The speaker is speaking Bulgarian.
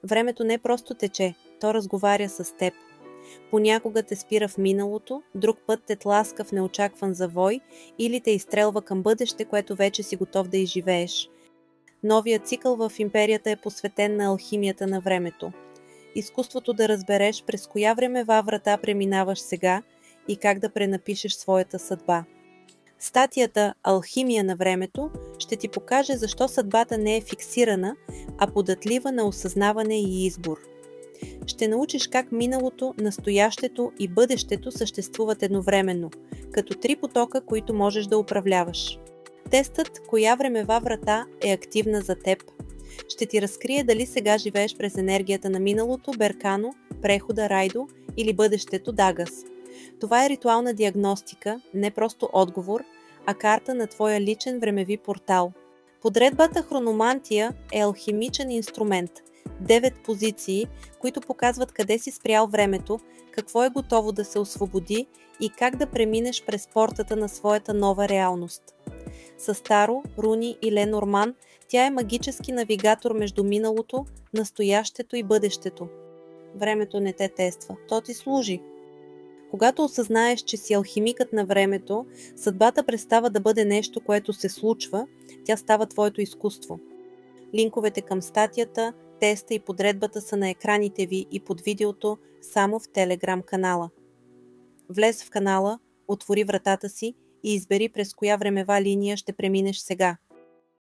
Времето не просто тече, то разговаря с теб. Понякога те спира в миналото, друг път те тласка в неочакван завой или те изстрелва към бъдеще, което вече си готов да изживееш. Новият цикъл в империята е посветен на алхимията на времето. Изкуството да разбереш през коя времева врата преминаваш сега и как да пренапишеш своята съдба. Статията «Алхимия на времето» ще ти покаже защо съдбата не е фиксирана, а податлива на осъзнаване и избор. Ще научиш как миналото, настоящето и бъдещето съществуват едновременно, като три потока, които можеш да управляваш. Тестът «Коя времева врата е активна за теб» ще ти разкрие дали сега живееш през енергията на миналото, Беркано, прехода, Райдо или бъдещето, Дагас. Това е ритуална диагностика, не просто отговор, а карта на твоя личен времеви портал. Подредбата Хрономантия е алхимичен инструмент. 9 позиции, които показват къде си спрял времето, какво е готово да се освободи и как да преминеш през портата на своята нова реалност. С Таро, руни и Ленорман тя е магически навигатор между миналото, настоящето и бъдещето. Времето не те тества, то ти служи. Когато осъзнаеш, че си алхимикът на времето, съдбата престава да бъде нещо, което се случва, тя става твоето изкуство. Линковете към статията, теста и подредбата са на екраните ви и под видеото само в Телеграм канала. Влез в канала, отвори вратата си и избери през коя времева линия ще преминеш сега.